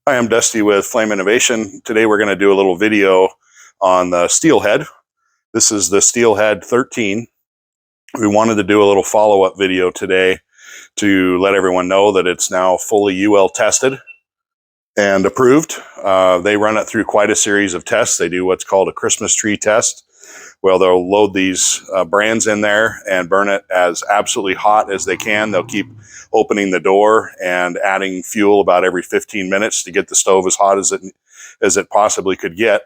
Hi, I'm Dusty with Flame Innovation. Today we're going to do a little video on the Steelhead. This is the Steelhead 13. We wanted to do a little follow-up video today to let everyone know that it's now fully UL tested and approved. They run it through quite a series of tests. They do what's called a Christmas tree test. Well, they'll load these brands in there and burn it as absolutely hot as they can. They'll keep opening the door and adding fuel about every 15 minutes to get the stove as hot as it possibly could get.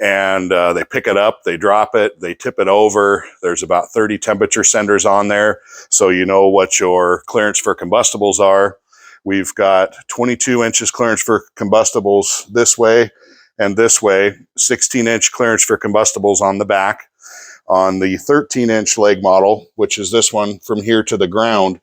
And they pick it up, they drop it, they tip it over. There's about 30 temperature senders on there, so you know what your clearance for combustibles are. We've got 22 inches clearance for combustibles this way and this way, 16-inch clearance for combustibles on the back. On the 13-inch leg model, which is this one from here to the ground,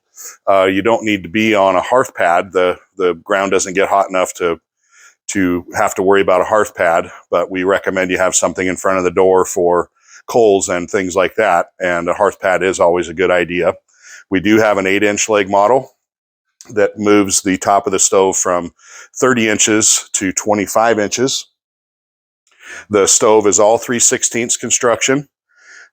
you don't need to be on a hearth pad. The ground doesn't get hot enough to have to worry about a hearth pad, but we recommend you have something in front of the door for coals and things like that, and a hearth pad is always a good idea. We do have an 8-inch leg model that moves the top of the stove from 30 inches to 25 inches. The stove is all 3/16 construction.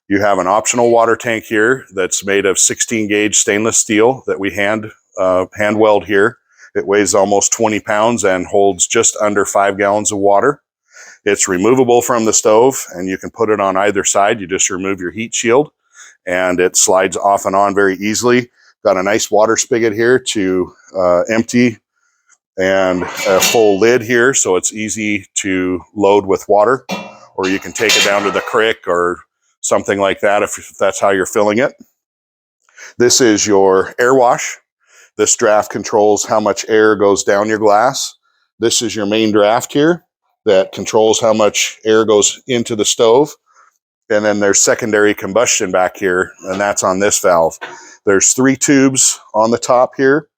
You have an optional water tank here that's made of 16 gauge stainless steel that we hand weld here. It weighs almost 20 pounds and holds just under 5 gallons of water. It's removable from the stove and you can put it on either side. You just remove your heat shield and it slides off and on very easily. Got a nice water spigot here to empty and a full lid here, so it's easy to load with water, or you can take it down to the creek or something like that if that's how you're filling it. This is your air wash. This draft controls how much air goes down your glass. This is your main draft here that controls how much air goes into the stove. And then there's secondary combustion back here, and that's on this valve. There's 3 tubes on the top here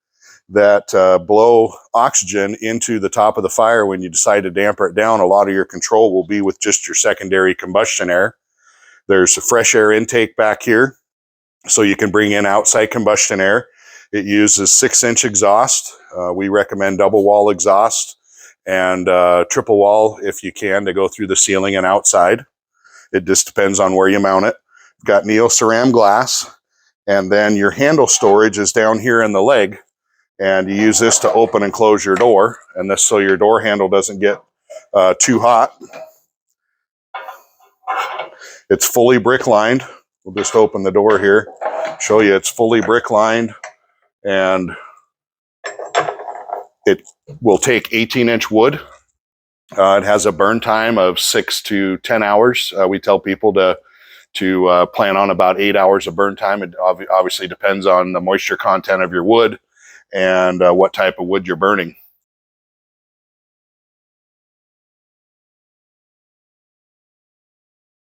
that blow oxygen into the top of the fire. When you decide to damper it down, a lot of your control will be with just your secondary combustion air. There's a fresh air intake back here, so you can bring in outside combustion air. It uses 6-inch exhaust. We recommend double wall exhaust and triple wall if you can, to go through the ceiling and outside. It just depends on where you mount it. Got neo-ceram glass, and then your handle storage is down here in the leg, and you use this to open and close your door, and this so your door handle doesn't get too hot. It's fully brick lined. We'll just open the door here, show you it's fully brick lined, and it will take 18-inch wood. It has a burn time of 6 to 10 hours. We tell people to plan on about 8 hours of burn time. It obviously depends on the moisture content of your wood and what type of wood you're burning.